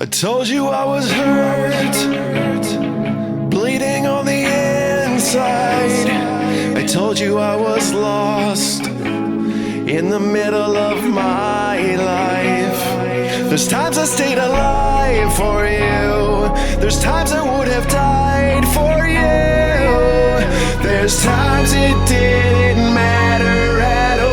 I told you I was hurt, bleeding on the inside. I told you I was lost in the middle of my life. There's times I stayed alive for you. There's times I would have died for you. There's times it didn't matter at all.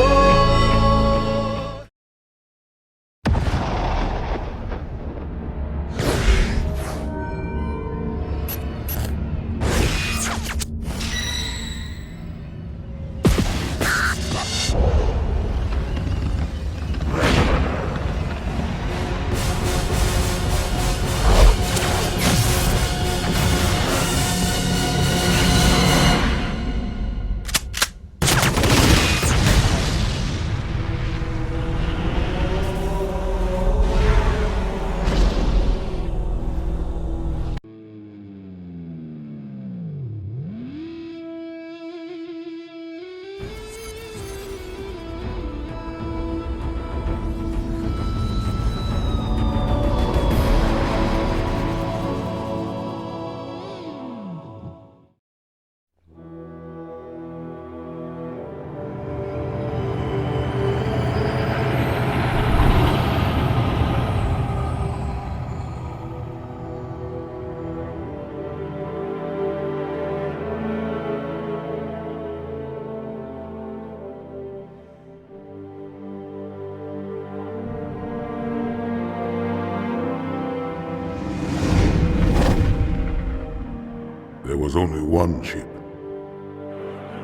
There was only one ship.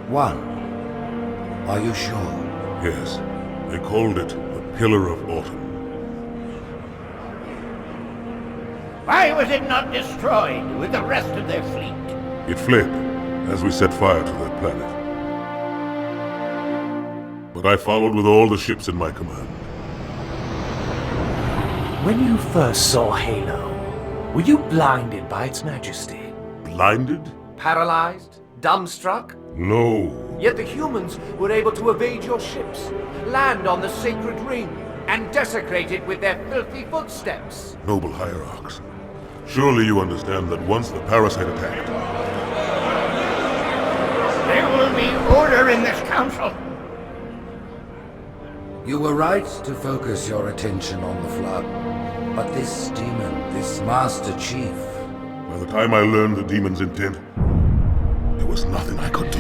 One? Are you sure? Yes, they called it the Pillar of Autumn. Why was it not destroyed with the rest of their fleet? It fled as we set fire to that planet. But I followed with all the ships in my command. When you first saw Halo, were you blinded by its majesty? Blinded? Paralyzed? Dumbstruck? No. Yet the humans were able to evade your ships, land on the sacred ring, and desecrate it with their filthy footsteps. Noble hierarchs, surely you understand that once the parasite attacked... There will be order in this council. You were right to focus your attention on the Flood. But this demon, this Master Chief... By the time I learned the demon's intent, there was nothing I could do.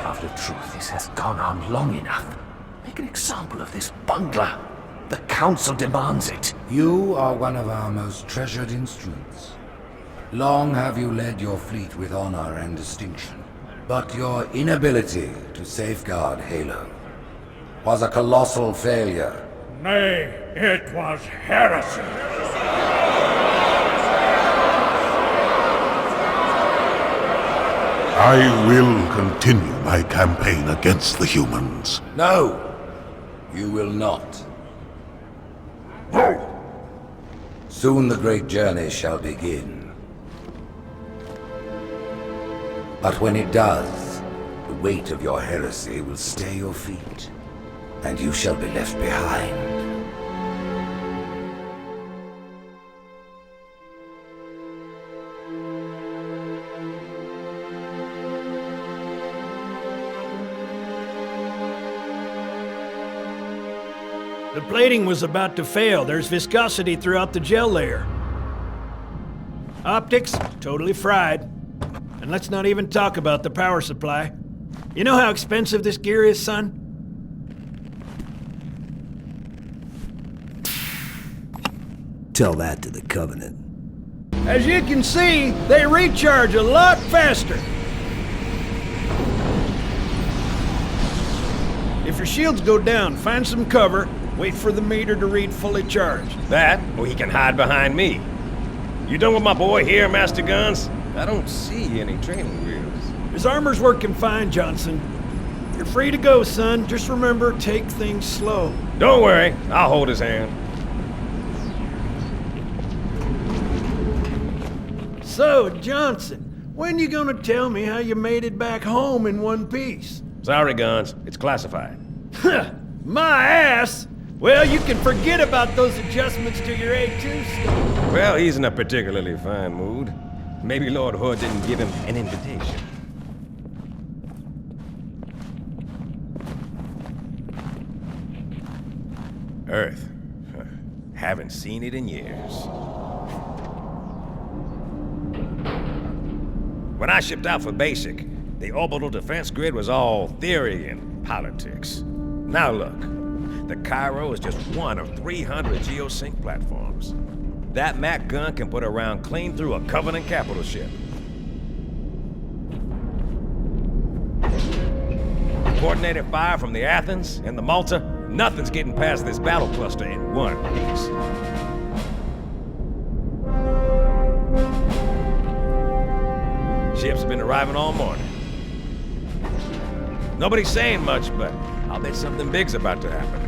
Out of truth, this has gone on long enough. Make an example of this bungler. The Council demands it. You are one of our most treasured instruments. Long have you led your fleet with honor and distinction. But your inability to safeguard Halo was a colossal failure. Nay, it was heresy. I will continue my campaign against the humans. No, you will not. Soon the great journey shall begin. But when it does, the weight of your heresy will stay your feet, and you shall be left behind. The plating was about to fail. There's viscosity throughout the gel layer. Optics, totally fried. And let's not even talk about the power supply. You know how expensive this gear is, son? Tell that to the Covenant. As you can see, they recharge a lot faster. If your shields go down, find some cover, wait for the meter to read fully charged. That, or he can hide behind me. You done with my boy here, Master Guns? I don't see any training wheels. His armor's working fine, Johnson. You're free to go, son. Just remember, take things slow. Don't worry, I'll hold his hand. So, Johnson, When you gonna tell me how you made it back home in one piece? Sorry, Guns. It's classified. My ass! Well, you can forget about those adjustments to your A2 stuff. Well, he's in a particularly fine mood. Maybe Lord Hood didn't give him an invitation. Earth. Huh. Haven't seen it in years. When I shipped out for basic, the orbital defense grid was all theory and politics. Now look, the Cairo is just one of 300 geosync platforms. That Mac gun can put a round clean through a Covenant capital ship. Coordinated fire from the Athens and the Malta, nothing's getting past this battle cluster in one piece. Ships have been arriving all morning. Nobody's saying much, but I'll bet something big's about to happen.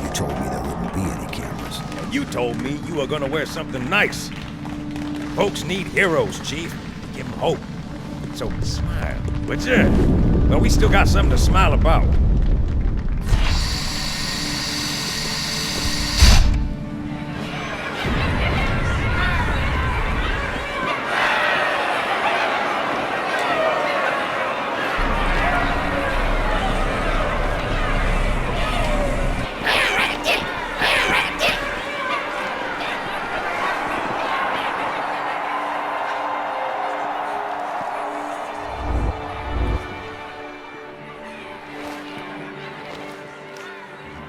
You told me there wouldn't be any cameras. And you told me you were gonna wear something nice. Folks need heroes, Chief. Give them hope. So smile, would you? Well, we still got something to smile about.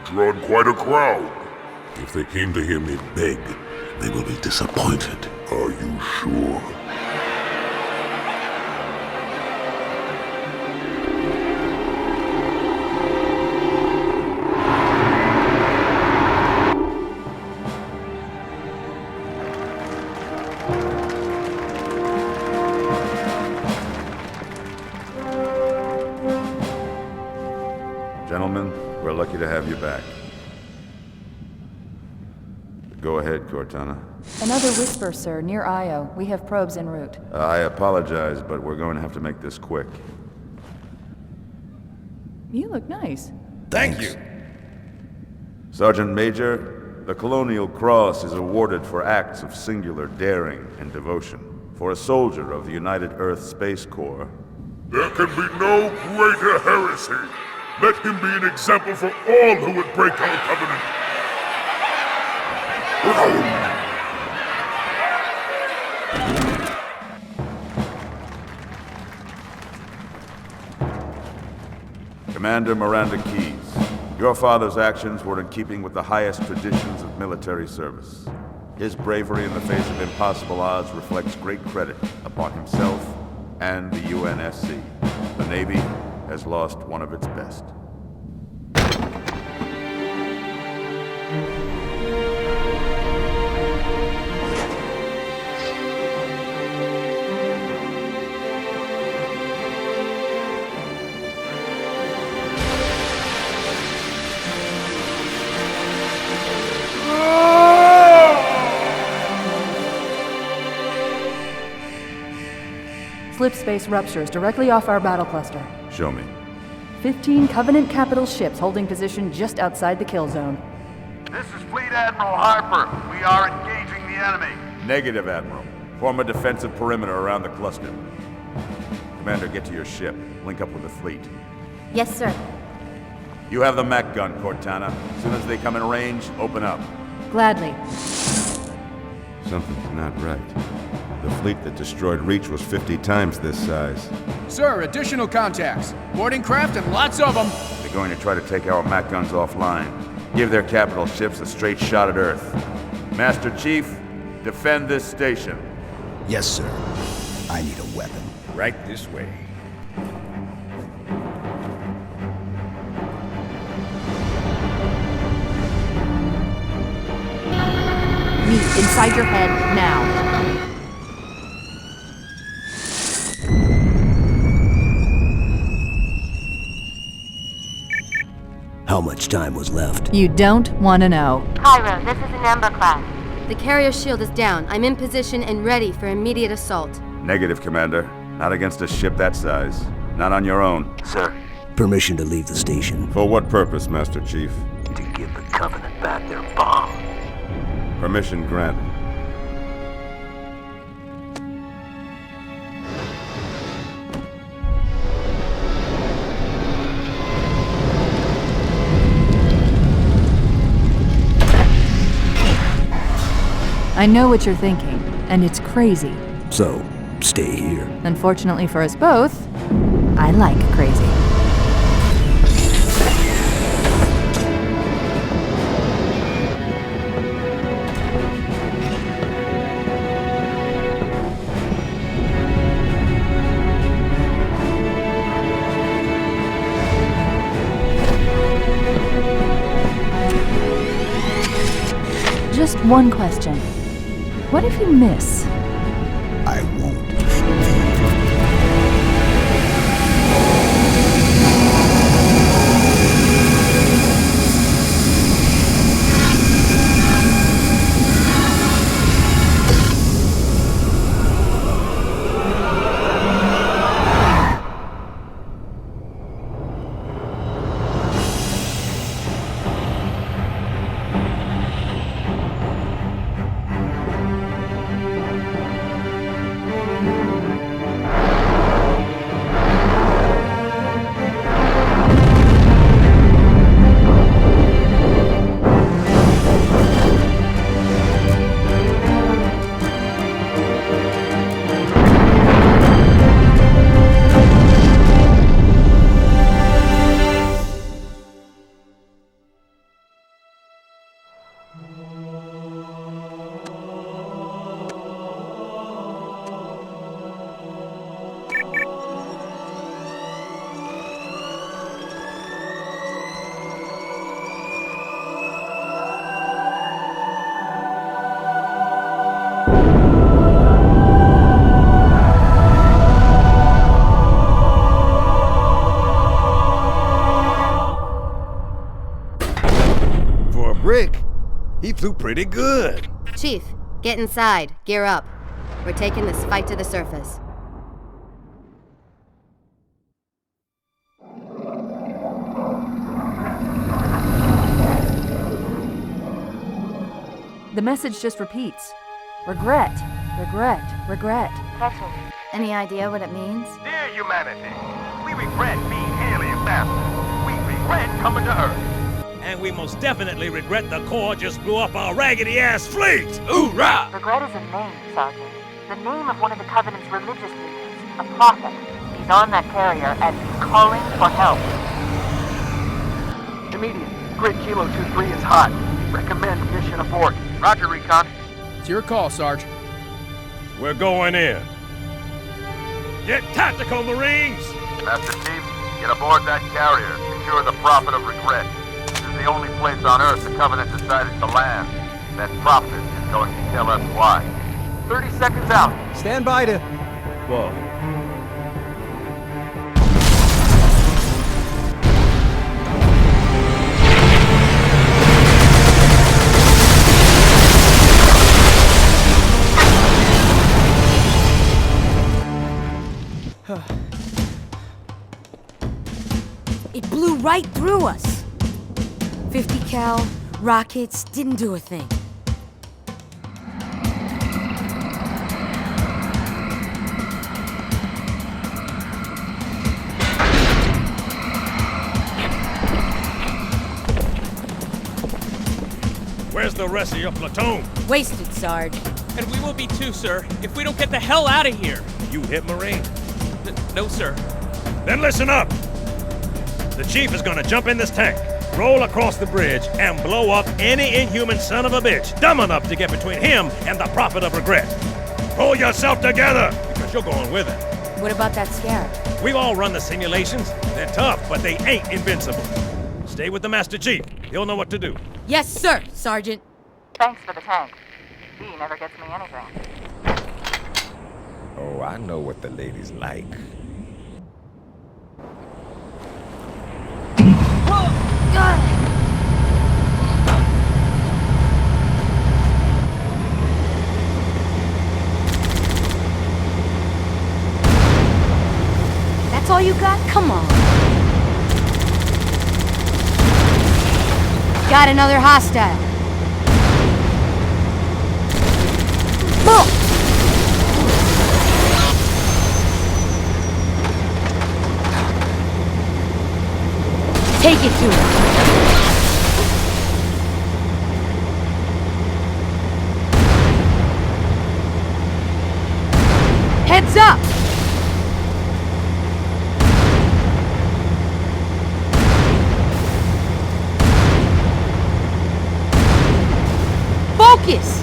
Drawn quite a crowd. If they came to hear me beg, they will be disappointed. Are you sure? Gentlemen, we're lucky to have you back. Go ahead, Cortana. Another whisper, sir, near Io. We have probes en route. I apologize, but we're going to have to make this quick. You look nice. Thank you. Sergeant Major, the Colonial Cross is awarded for acts of singular daring and devotion. For a soldier of the United Earth Space Corps. There can be no greater heresy. Let him be an example for all who would break our covenant. Commander Miranda Keyes, your father's actions were in keeping with the highest traditions of military service. His bravery in the face of impossible odds reflects great credit upon himself and the UNSC. The Navy has lost one of its best. Slip space ruptures directly off our battle cluster. Show me. 15 Covenant capital ships holding position just outside the kill zone. This is Fleet Admiral Harper. We are engaging the enemy. Negative, Admiral. Form a defensive perimeter around the cluster. Commander, get to your ship. Link up with the fleet. Yes, sir. You have the Mac gun, Cortana. As soon as they come in range, open up. Gladly. Something's not right. The fleet that destroyed Reach was 50 times this size. Sir, additional contacts. Boarding craft and lots of them. They're going to try to take our Mac guns offline. Give their capital ships a straight shot at Earth. Master Chief, defend this station. Yes, sir. I need a weapon. Right this way. Meet inside your head now. How much time was left? You don't want to know. Cairo, this is an Ember class. The carrier shield is down. I'm in position and ready for immediate assault. Negative, Commander. Not against a ship that size. Not on your own. Sir. Permission to leave the station. For what purpose, Master Chief? To give the Covenant back their bomb. Permission granted. I know what you're thinking, and it's crazy. So, stay here. Unfortunately for us both, I like crazy. Just one question. What if you miss? I won't. He flew pretty good. Chief, get inside. Gear up. We're taking this fight to the surface. The message just repeats. Regret, regret, regret. Catcher, any idea what it means? Dear humanity, we regret being alien bastards. We regret coming to Earth. And we most definitely regret the Corps just blew up our raggedy-ass fleet! Hoorah! Regret is a name, Sergeant. The name of one of the Covenant's religious leaders, a prophet. He's on that carrier and he's calling for help. Immediate. Grid Kilo 23 is hot. Recommend mission abort. Roger, Recon. It's your call, Sarge. We're going in. Get tactical, Marines! Master Chief, get aboard that carrier. Secure the Prophet of Regret. The only place on Earth the Covenant decided to land. That prophet is going to tell us why. 30 seconds out. Stand by to... Whoa. It blew right through us. 50 cal, rockets, didn't do a thing. Where's the rest of your platoon? Wasted, Sarge. And we will be too, sir, if we don't get the hell out of here. You hit Marine? No, sir. Then listen up! The Chief is gonna jump in this tank, roll across the bridge, and blow up any inhuman son of a bitch dumb enough to get between him and the Prophet of Regret. Pull yourself together, because you're going with him. What about that scarab? We've all run the simulations. They're tough, but they ain't invincible. Stay with the Master Chief. He'll know what to do. Yes, sir, Sergeant. Thanks for the tank. He never gets me anything. Oh, I know what the ladies like. Whoa! Got another hostile. Move! Take it to him. Heads up! Focus!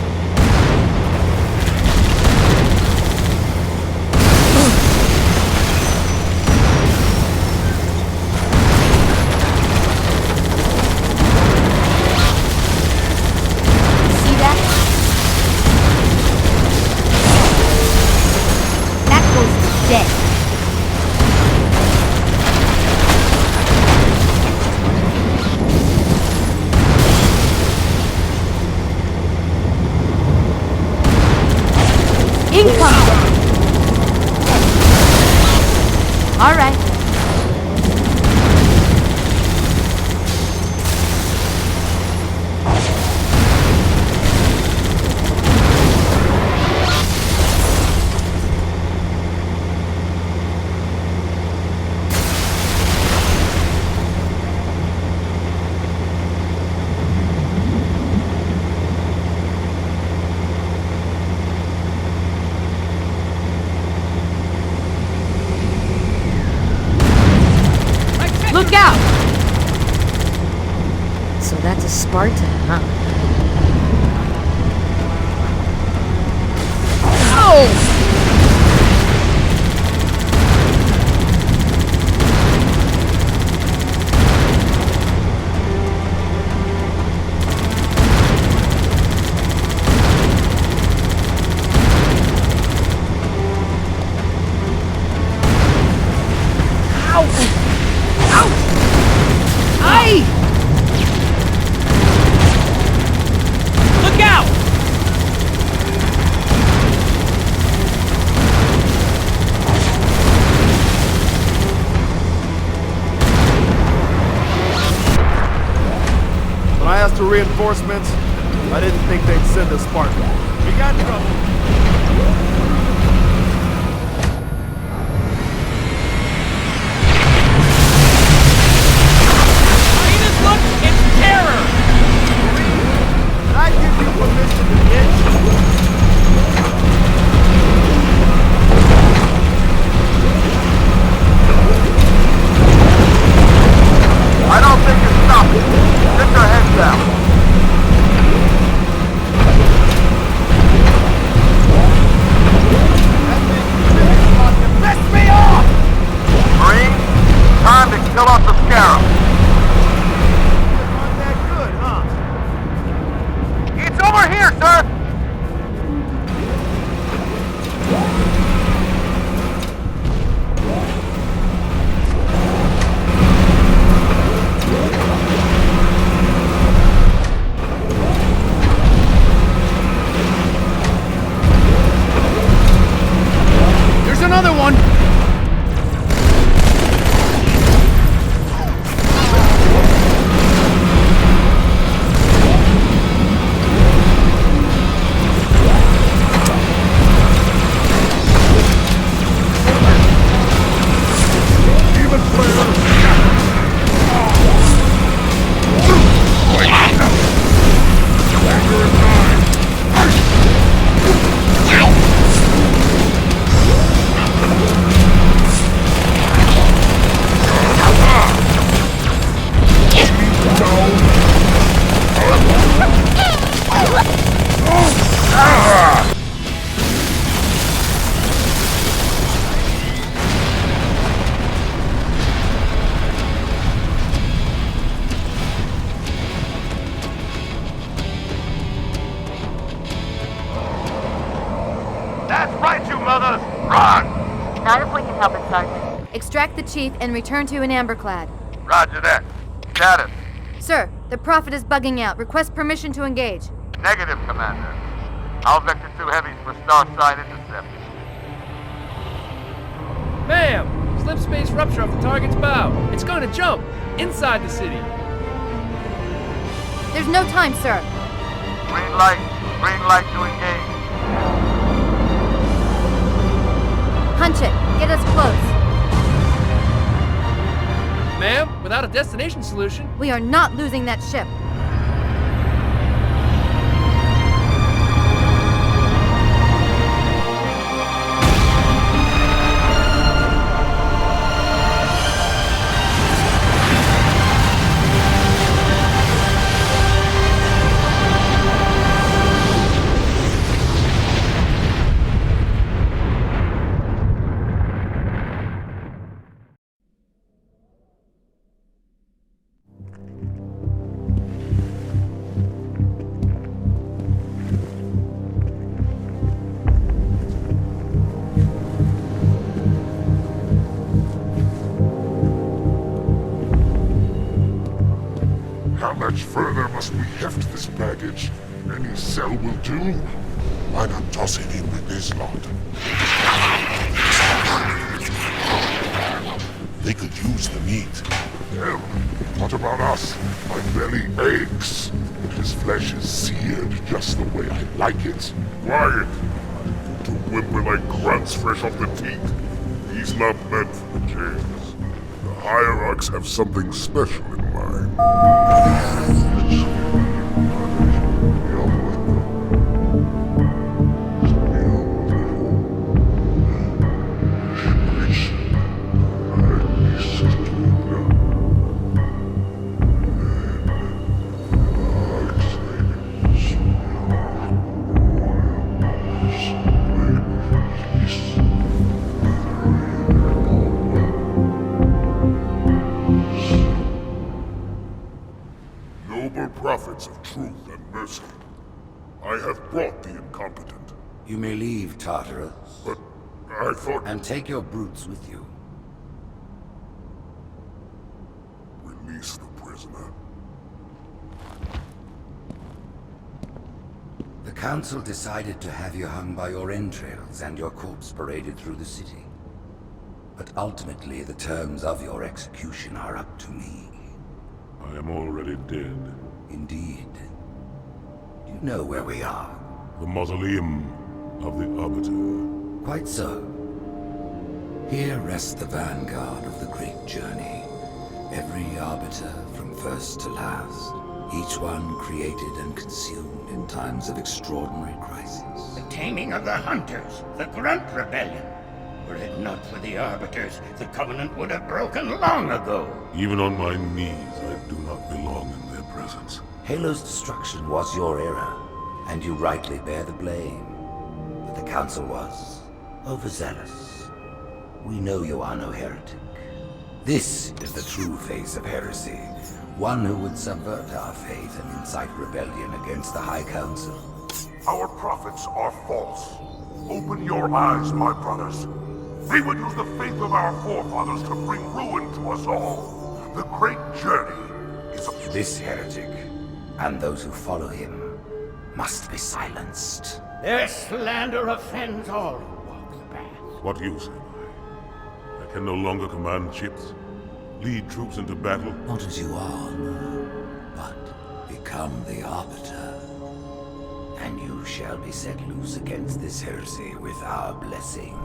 All right. Look out! So that's a Spartan, huh? Oh! Look out! When I asked for reinforcements, I didn't think they'd send a Spartan. We got trouble. I give you permission to get I don't think it's stopping. Sit your heads down. Piss me off! Marine, time to kill off the scarab. Not that good, huh? It's over here, sir! There's another one! That's right, you mothers! Run! Not if we can help it, Sergeant. Extract the chief and return to an amberclad. Roger that. Status. Sir, the Prophet is bugging out. Request permission to engage. Negative, Commander. I'll vector 2 heavies for Starside intercept. Ma'am! Slip space rupture off the target's bow. It's going to jump inside the city. There's no time, sir. Green light to engage. Punch it. Get us close. Ma'am, without a destination solution... We are not losing that ship. How much further must we heft this baggage? Any cell will do. Why not toss it in with this lot? They could use the meat. Hell, what about us? My belly aches. His flesh is seared just the way I like it. Quiet! To whimper like grunts fresh off the teeth. He's not meant for the chains. The hierarchs have something special in mind. Prophets of truth and mercy, I have brought the incompetent. You may leave, Tartarus. But I thought... And take your brutes with you. Release the prisoner. The council decided to have you hung by your entrails and your corpse paraded through the city. But ultimately, the terms of your execution are up to me. I am already dead. Indeed. Do you know where we are? The mausoleum of the Arbiter. Quite so. Here rests the vanguard of the great journey. Every Arbiter from first to last. Each one created and consumed in times of extraordinary crisis. The taming of the Hunters, the Grunt Rebellion. Were it not for the Arbiters, the Covenant would have broken long ago. Even on my knees, I do not belong in their presence. Halo's destruction was your error, and you rightly bear the blame. But the Council was overzealous. We know you are no heretic. This is the true face of heresy. One who would subvert our faith and incite rebellion against the High Council. Our prophets are false. Open your eyes, my brothers. They would use the faith of our forefathers to bring ruin to us all. The great journey is a... This heretic, and those who follow him, must be silenced. Their slander offends all who walk the path. What use am I? I can no longer command ships, lead troops into battle. Not as you are, no, but become the Arbiter. And you shall be set loose against this heresy with our blessing.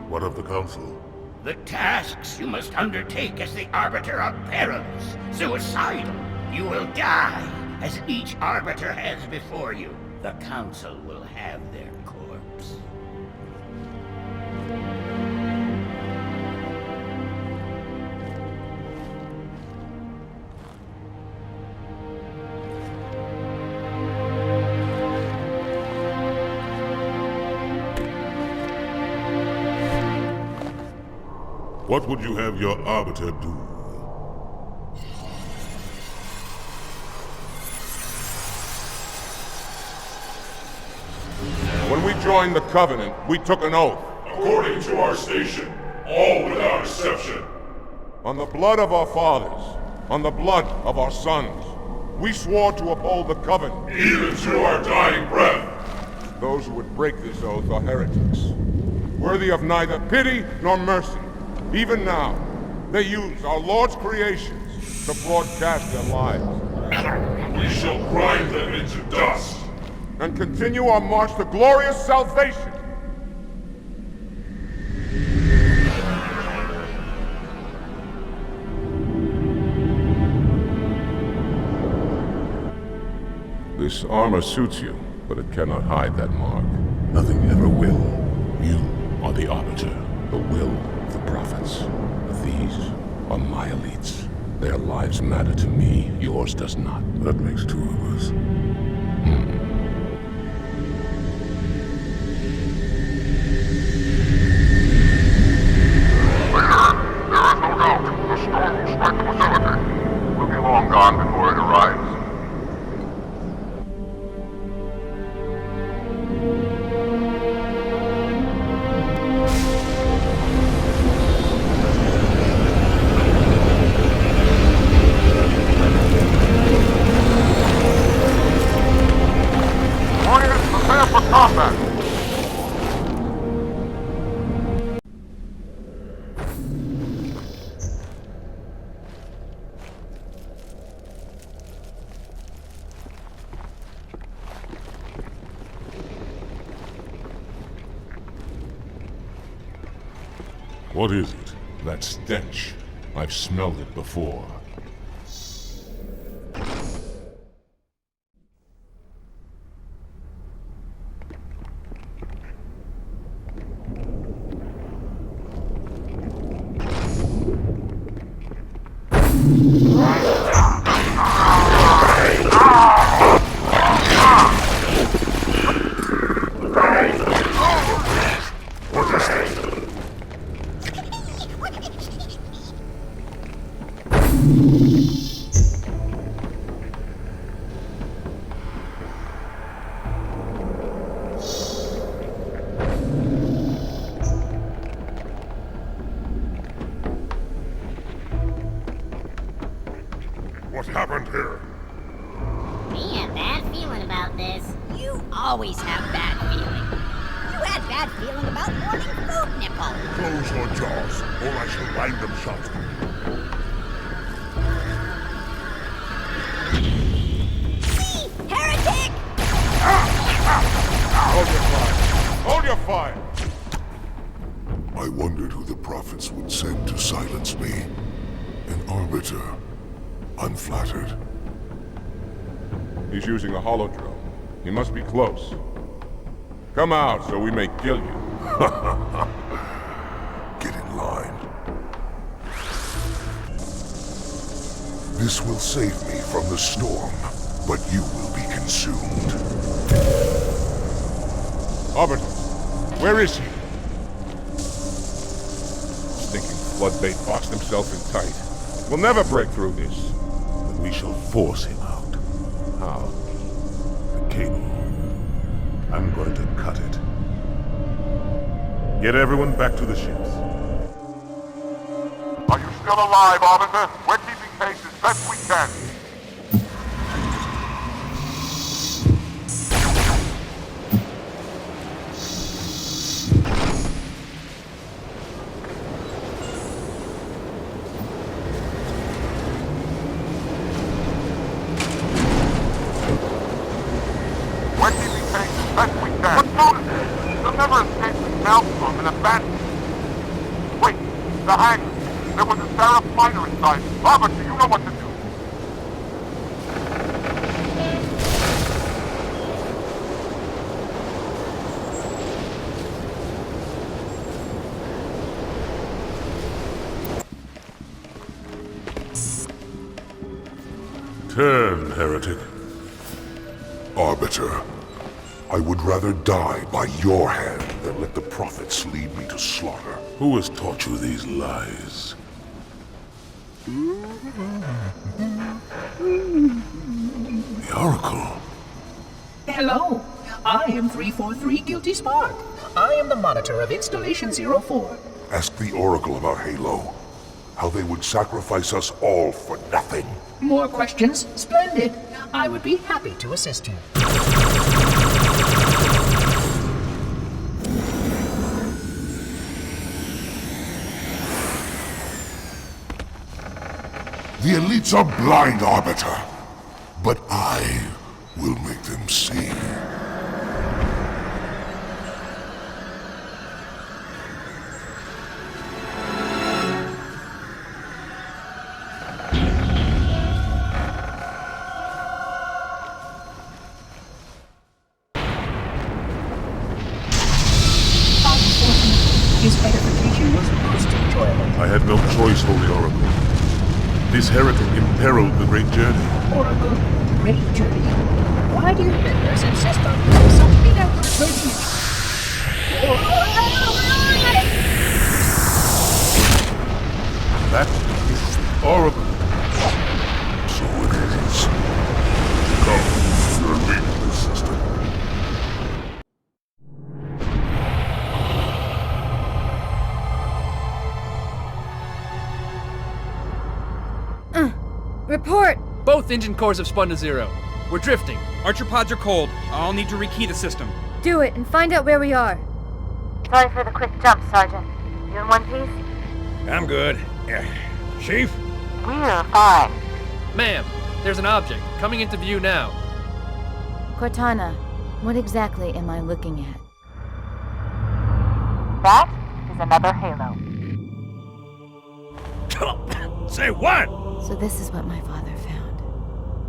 What of the Council? The tasks you must undertake as the Arbiter are perilous, suicidal. You will die, as each Arbiter has before you. The Council will have their corpse. What would you have your Arbiter do? When we joined the Covenant, we took an oath. According to our station, all without exception. On the blood of our fathers, on the blood of our sons. We swore to uphold the Covenant. Even to our dying breath. Those who would break this oath are heretics, worthy of neither pity nor mercy. Even now, they use our Lord's creations to broadcast their lives. We shall grind them into dust. And continue our march to glorious salvation. This armor suits you, but it cannot hide that mark. Nothing ever will. You are the Arbiter, the will of the prophets. But these are my elites. Their lives matter to me, yours does not. That makes two of us. There is no doubt the storm will strike the facility. We'll be long gone before it arrives. Warriors, prepare for combat! What is it? That stench. I've smelled it before. What happened here? Me have bad feeling about this. You always have bad feeling. You had bad feeling about morning food nipple. Close your jaws, or I shall bind them shut. Heretic! Hold your fire! Hold your fire! I wondered who the prophets would send to silence me. An arbiter. Unflattered. He's using a holodrome. He must be close. Come out so we may kill you. Get in line. This will save me from the storm, but you will be consumed. Arbitr, where is he? Stinking floodbait boxed himself in tight. We'll never break through this. But we shall force him out. How? The cable. I'm going to cut it. Get everyone back to the ships. Are you still alive, Arbiter? We're keeping pace as best we can. We're keeping pace as best we can. But notice, you'll never escape this maelstrom in a bandit. Wait, the hangar. There was a Seraph miner inside. Arbiter, you know what to do. Turn, heretic. Arbiter, I would rather die by your hand than let the prophets lead me to slaughter. Who has taught you these lies? The Oracle. Hello, I am 343 Guilty Spark. I am the monitor of Installation 04. Ask the Oracle about Halo. how they would sacrifice us all for nothing. More questions? Splendid. I would be happy to assist you. The elites are blind, Arbiter. But I will make them see. His edification was most enjoyable. I had no choice, Holy Oracle. This heretic imperiled the great journey. Oracle, great journey. Why do you vendors insist on doing something that would hurt you? That is horrible. So it is. Come, you're leaving this system. Report! Both engine cores have spun to zero. We're drifting. Archer pods are cold. I'll need to rekey the system. Do it and find out where we are. Sorry for the quick jump, Sergeant. You in one piece? I'm good. Chief? We're fine. Ma'am, there's an object coming into view now. Cortana, what exactly am I looking at? That is another Halo. Say what? So this is what my father found.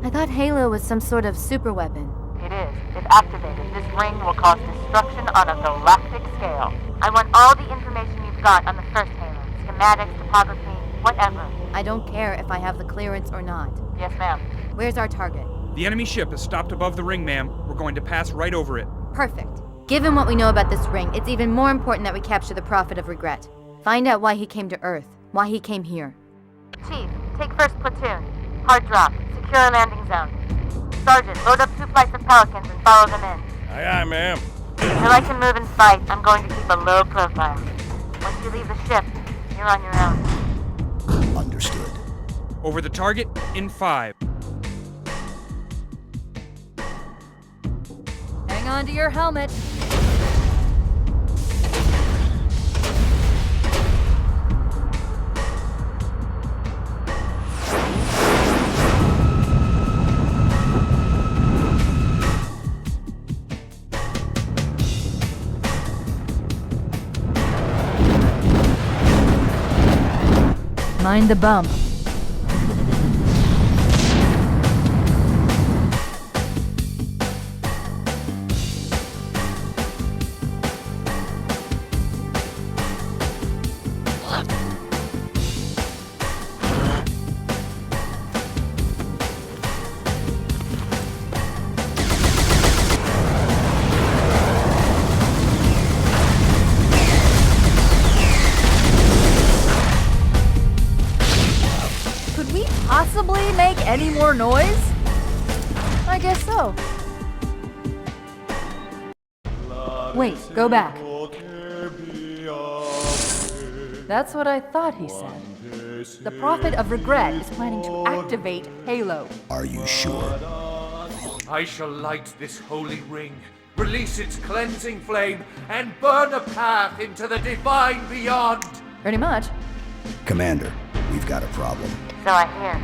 I thought Halo was some sort of super weapon. It is. If activated, this ring will cause destruction on a galactic scale. I want all the information you've got on the first Halo. Schematics, topography, whatever. I don't care if I have the clearance or not. Yes, ma'am. Where's our target? The enemy ship is stopped above the ring, ma'am. We're going to pass right over it. Perfect. Given what we know about this ring, it's even more important that we capture the Prophet of Regret. Find out why he came to Earth, why he came here. Chief, take first platoon. Hard drop. Secure a landing zone. Sergeant, load up 2 flights of Pelicans and follow them in. Aye, aye, ma'am. Until I can move and fight, I'm going to keep a low profile. Once you leave the ship, you're on your own. Understood. Over the target in 5. Hang on to your helmet. Mind the bump. Possibly make any more noise? I guess so. Wait, go back. That's what I thought he said. The Prophet of Regret is planning to activate Halo. Are you sure? I shall light this holy ring, release its cleansing flame, and burn a path into the divine beyond. Pretty much. Commander, we've got a problem. So I hear.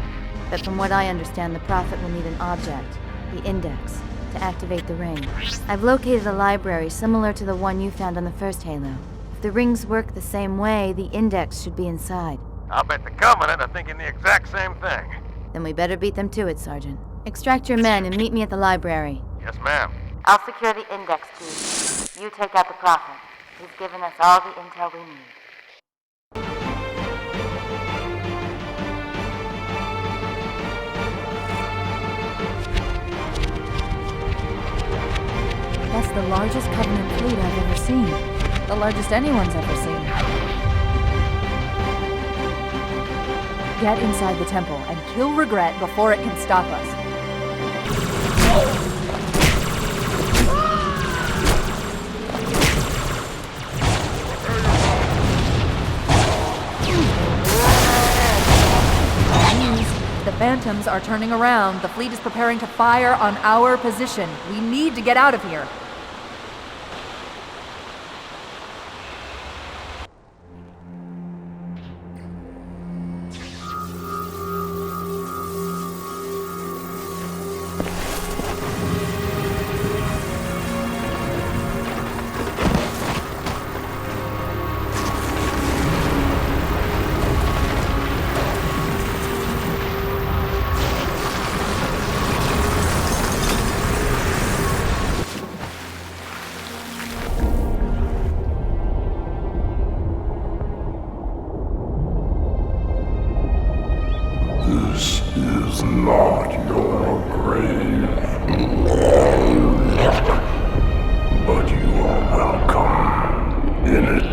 But from what I understand, the Prophet will need an object, the Index, to activate the ring. I've located a library similar to the one you found on the first Halo. If the rings work the same way, the Index should be inside. I'll bet the Covenant are thinking the exact same thing. Then we better beat them to it, Sergeant. Extract your men and meet me at the library. Yes, ma'am. I'll secure the Index, Chief. You take out the Prophet. He's given us all the intel we need. That's the largest Covenant fleet I've ever seen. The largest anyone's ever seen. Get inside the temple and kill Regret before it can stop us. Phantoms are turning around. The fleet is preparing to fire on our position. We need to get out of here. This is not your grave, but you are welcome in it.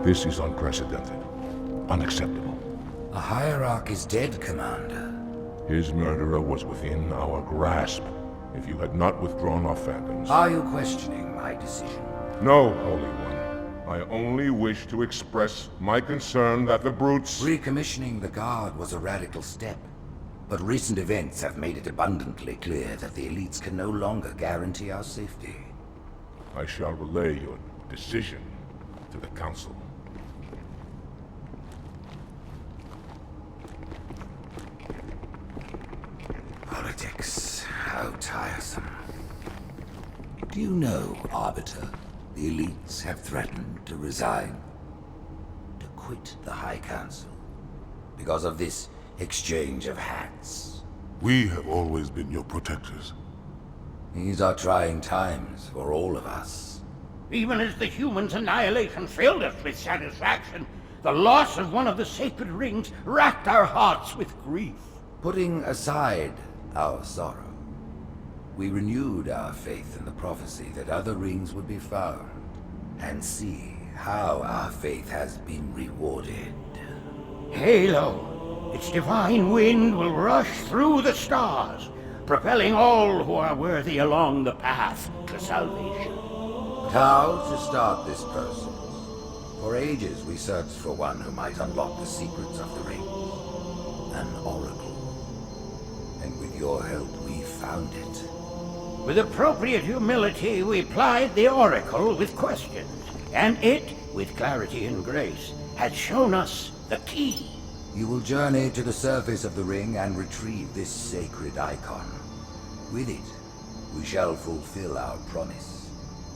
This is unprecedented. Unacceptable. A hierarch is dead, Commander. His murderer was within our grasp. If you had not withdrawn our phantoms... Are you questioning my decision? No, Holy One. I only wish to express my concern that the brutes... Recommissioning the Guard was a radical step. But recent events have made it abundantly clear that the elites can no longer guarantee our safety. I shall relay your decision to the Council. Politics. How tiresome. Do you know, Arbiter, the elites have threatened to resign, to quit the High Council, because of this exchange of hats? We have always been your protectors. These are trying times for all of us. Even as the humans' annihilation filled us with satisfaction, the loss of one of the sacred rings racked our hearts with grief. Putting aside our sorrow, we renewed our faith in the prophecy that other rings would be found, and see how our faith has been rewarded. Halo, its divine wind will rush through the stars, propelling all who are worthy along the path to salvation. But how to start this process? For ages we searched for one who might unlock the secrets of the rings. An oracle. And with your help, we found it. With appropriate humility, we plied the oracle with questions, and it, with clarity and grace, has shown us the key. You will journey to the surface of the ring and retrieve this sacred icon. With it, we shall fulfill our promise.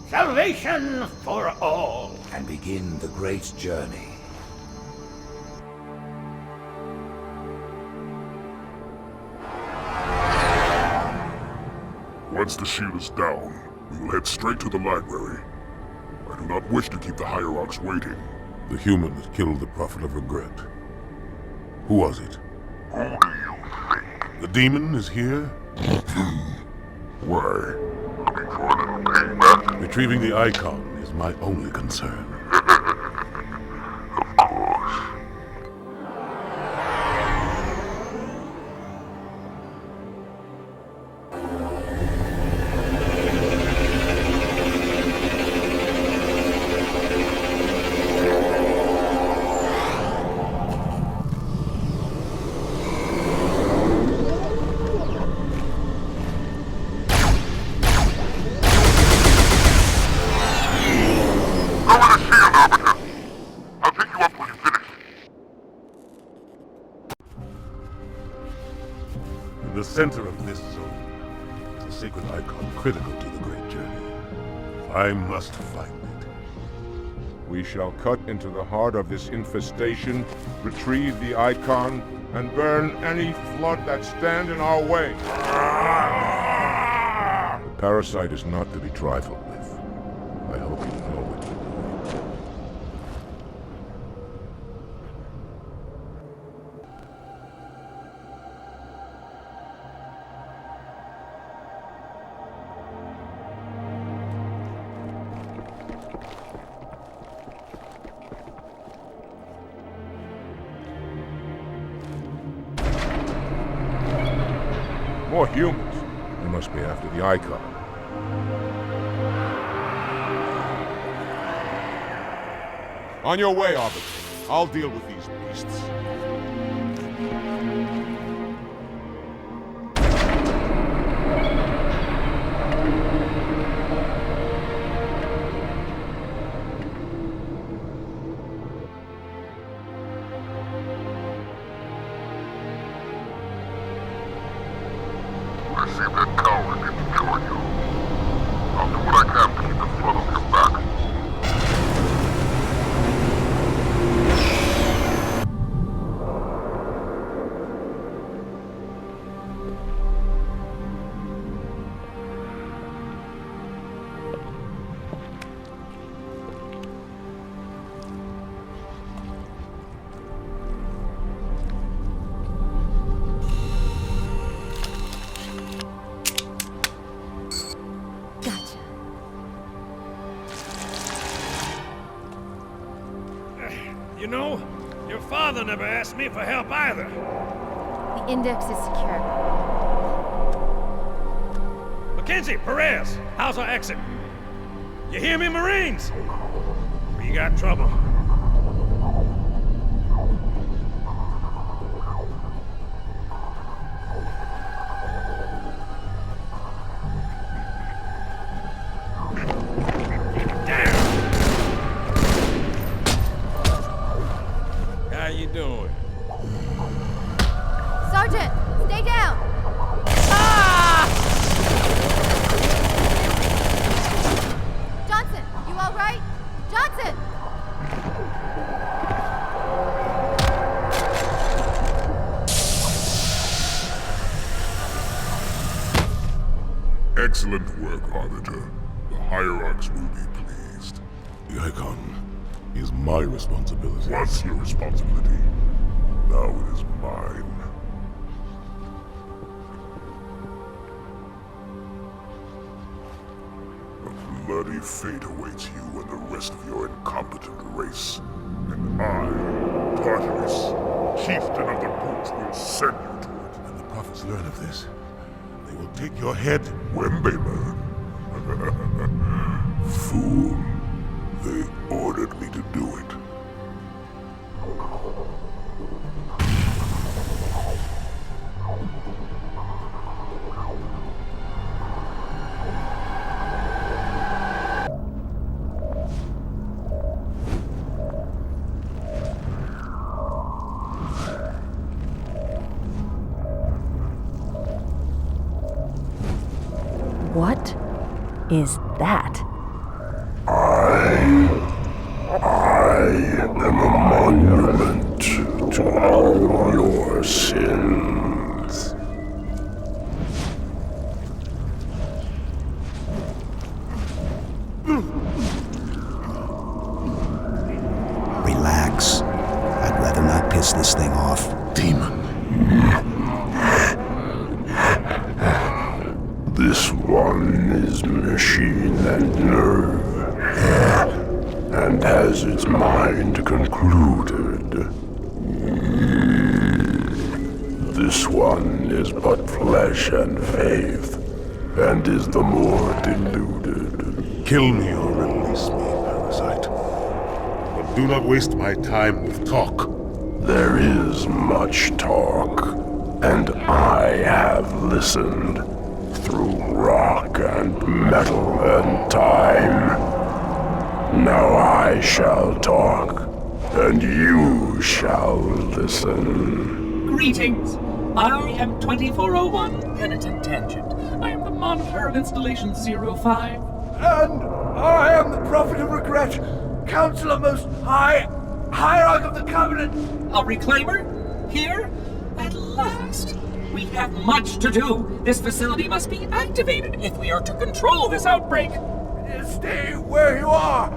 Salvation for all. And begin the great journey. Once the shield is down, we will head straight to the library. I do not wish to keep the hierarchs waiting. The humans killed the Prophet of Regret. Who was it? Who do you think? The demon is here? Why? Looking for a little payback? Retrieving the icon is my only concern. Of course. In the center of this zone is a sacred icon critical to the great journey. I must find it. We shall cut into the heart of this infestation, retrieve the icon, and burn any flood that stand in our way. Parasite is not to be trifled with. I hope you know what you're doing. More humans. They must be after the icon. On your way, Arbitr. I'll deal with these beasts. I seem that coward didn't join you. I'll do what I can to keep the flood off your back. You know, your father never asked me for help either. The index is secure. Mackenzie, Perez, how's our exit? You hear me, Marines? We got trouble. How you doing? Sergeant, stay down! Johnson, you all right? Johnson! Excellent work, Arbiter. The hierarchs will be pleased. The icon is my responsibility. Was your responsibility. Now it is mine. A bloody fate awaits you and the rest of your incompetent race. And I, Tartarus, chieftain of the brutes, will send you to it. When the prophets learn of this, they will take your head. When they learn. Fool. They ordered me to do it. What is that? I am a monument to all your sins. Relax. I'd rather not piss this thing off. Demon. This one is machine and nerve, and has its mind concluded. This one is but flesh and faith, and is the more deluded. Kill me or release me, Parasite. But do not waste my time with talk. There is much talk, and I have listened. Through rock and metal and time. Now I shall talk, and you shall listen. Greetings. I am 2401 Penitent Tangent. I am the monitor of Installation 05. And I am the Prophet of Regret, Counselor Most High, Hierarch of the Covenant. A reclaimer? Here? At last. We have much to do. This facility must be activated if we are to control this outbreak. Stay where you are.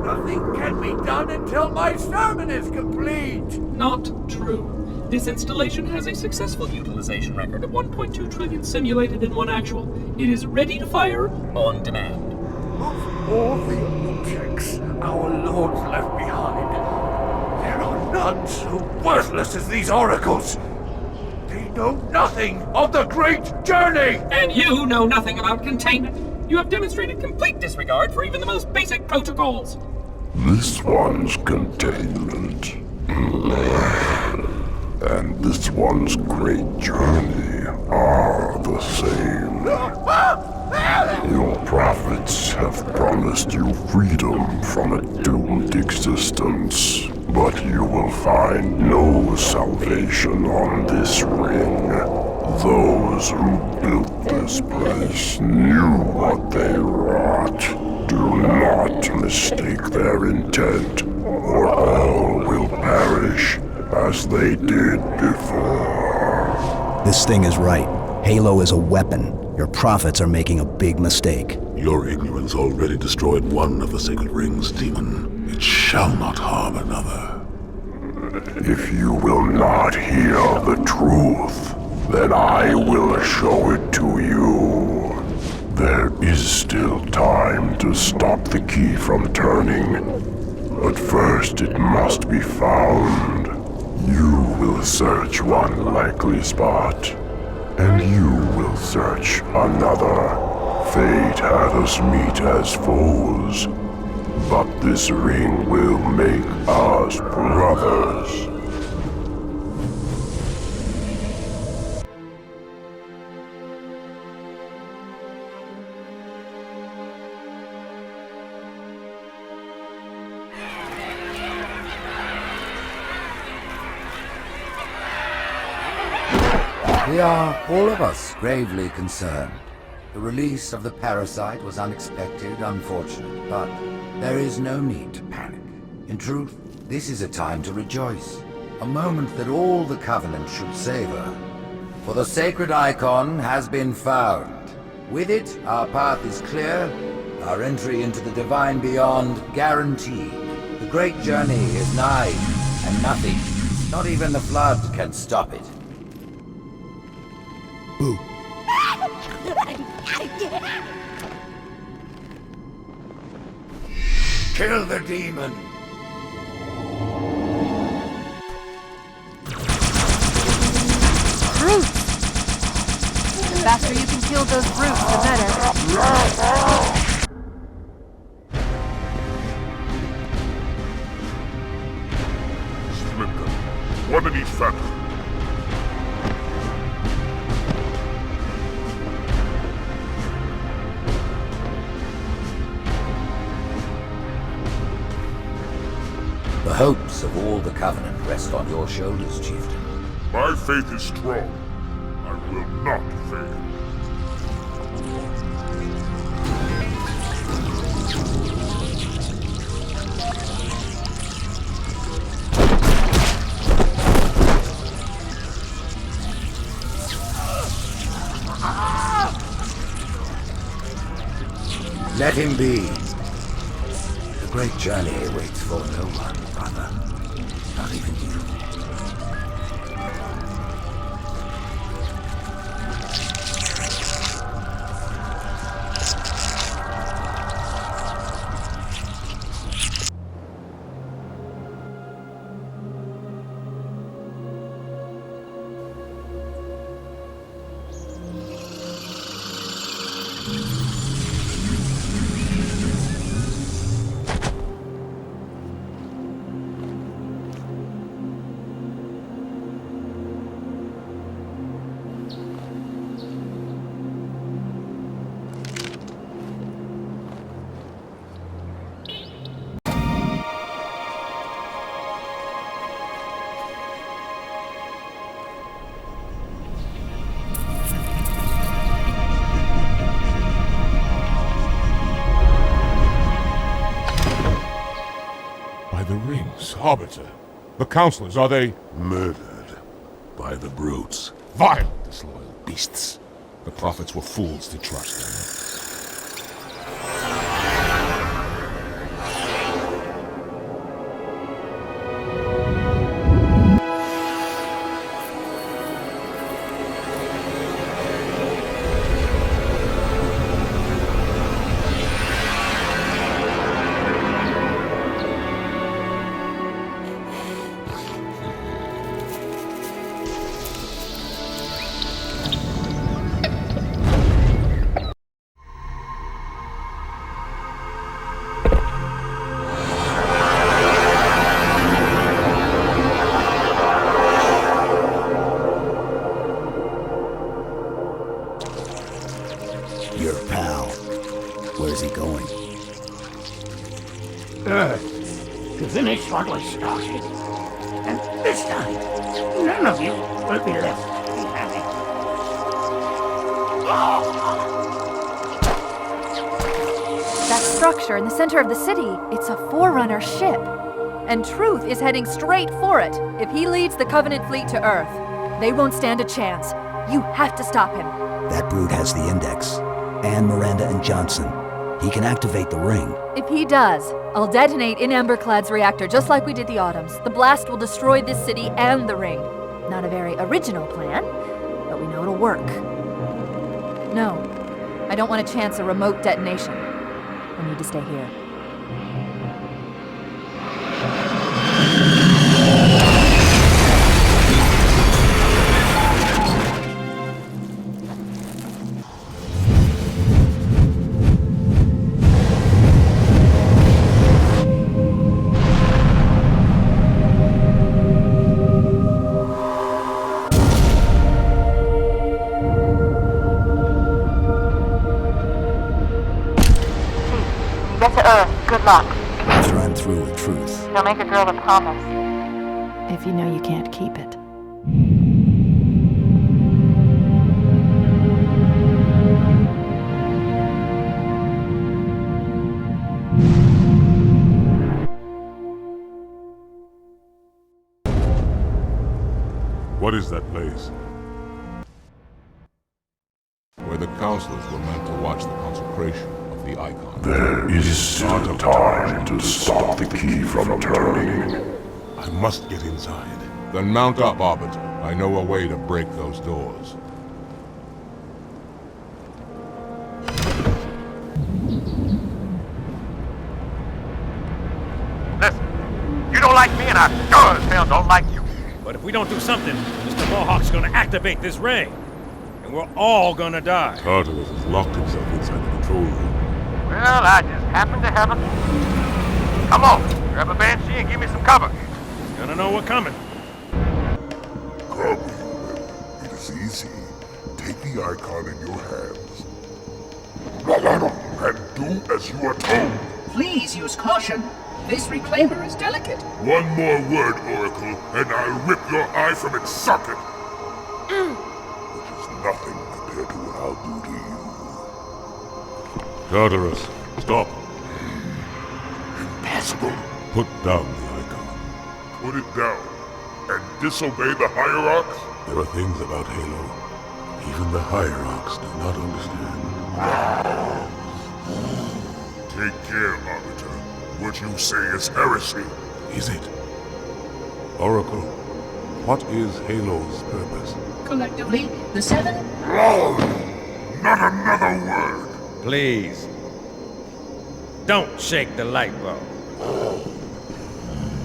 Nothing can be done until my sermon is complete. Not true. This installation has a successful utilization record of 1.2 trillion simulated and 1 actual. It is ready to fire on demand. Of all the objects our lords left behind, there are none so worthless as these oracles. They know nothing of the great journey! And you know nothing about containment. You have demonstrated complete disregard for even the most basic protocols. This one's containment. And this one's great journey are the same. Your prophets have promised you freedom from a doomed existence, but you will find no salvation on this ring. Those who built this place knew what they wrought. Do not mistake their intent, or all will perish as they did before. This thing is right. Halo is a weapon. Your prophets are making a big mistake. Your ignorance already destroyed one of the sacred rings, demon. It shall not harm another. If you will not hear the truth, then I will show it to you. There is still time to stop the key from turning, but first it must be found. You will search one likely spot, and you will search another. Fate had us meet as foes, but this ring will make us brothers. We are, all of us, gravely concerned. The release of the parasite was unexpected, unfortunate, but there is no need to panic. In truth, this is a time to rejoice. A moment that all the Covenant should savor. For the sacred icon has been found. With it, our path is clear, our entry into the divine beyond guaranteed. The great journey is nigh, and nothing, not even the flood, can stop it. Boo. Kill the demon! Brutes! The faster you can kill those brutes, the better. Split them, one in each faction. The hopes of all the Covenant rest on your shoulders, Chieftain. My faith is strong. I will not fail. Let him be. The great journey waits for no one, brother. Not even you. Arbitr. The counselors, are they... Murdered by the brutes. Vile Disloyal beasts. The prophets were fools to trust them. Your pal. Where's he going? To finish what was started. And this time, none of you will be left behind. That structure in the center of the city, it's a Forerunner ship. And Truth is heading straight for it. If he leads the Covenant fleet to Earth, they won't stand a chance. You have to stop him. That brute has the Index. And Miranda and Johnson. He can activate the ring. If he does, I'll detonate in Emberclad's reactor just like we did the Autumn's. The blast will destroy this city and the ring. Not a very original plan, but we know it'll work. No, I don't want to chance a remote detonation. I need to stay here. Get to Earth. Good luck. After I'm through with Truth. Don't make a girl a promise. If you know you can't keep it. What is that place? Where the counselors were meant to watch the consecration of the icon. There is still time to stop the key from turning. I must get inside. Then mount up, Arbitr. I know a way to break those doors. Listen, you don't like me and I sure as hell don't like you. But if we don't do something, Mr. Mohawk's gonna activate this ring. And we're all gonna die. Tartarus has locked himself inside the control room. Well, I just happen to have a... Come on, grab a banshee and give me some cover. He's gonna know we're coming. Come, it is easy. Take the icon in your hands. And do as you are told. Please use caution. This reclaimer is delicate. One more word, Oracle, and I'll rip your eye from its socket. Which is nothing compared to what I'll do to you. Tartarus, stop. Impossible. Put down the icon. Put it down? And disobey the Hierarchs? There are things about Halo even the Hierarchs do not understand. Take care, Arbiter. What you say is heresy. Is it? Oracle, what is Halo's purpose? Collectively, the Seven... No! Not another word! Please. Don't shake the light bulb.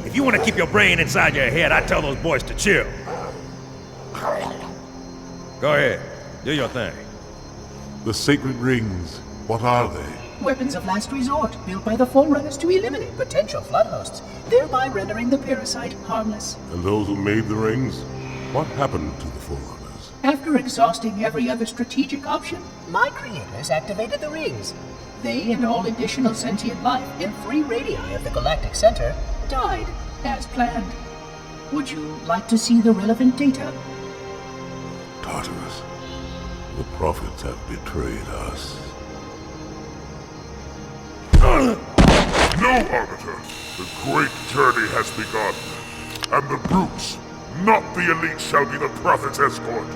If you want to keep your brain inside your head, I tell those boys to chill. Go ahead. Do your thing. The sacred rings, what are they? Weapons of last resort, built by the Forerunners to eliminate potential flood hosts, thereby rendering the parasite harmless. And those who made the rings? What happened to the Forerunners? After exhausting every other strategic option, my creators activated the rings. They and all additional sentient life in 3 radii of the galactic center died as planned. Would you like to see the relevant data? Tartarus, the prophets have betrayed us. No, Arbiter! The great journey has begun. And the brutes, not the elite, shall be the prophet's escort.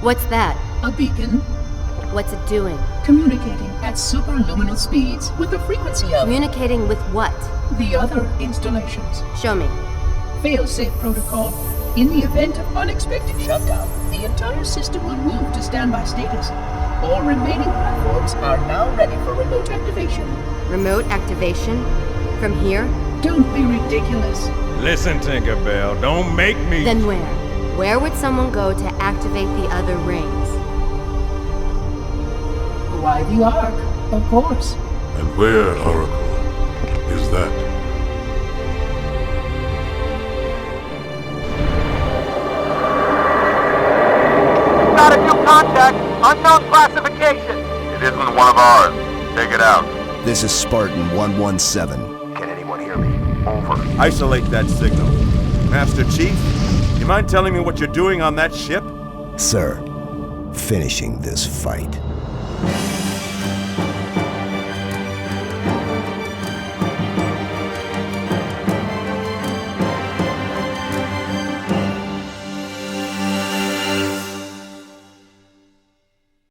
What's that? A beacon. What's it doing? Communicating at superluminal speeds with the frequency of... Communicating with what? The other installations. Show me. Fail-safe protocol. In the event of unexpected shutdown, the entire system will move to standby status. All remaining platforms are now ready for remote activation. Remote activation? From here? Don't be ridiculous. Listen, Tinkerbell, don't make me... Then where? Where would someone go to activate the other rings? Why the Ark, of course. And where, Oracle, is that? Got a new contact, unknown classification. It isn't one of ours. Take it out. This is Spartan 117. Can anyone hear me? Over. Isolate that signal. Master Chief, you mind telling me what you're doing on that ship? Sir, finishing this fight.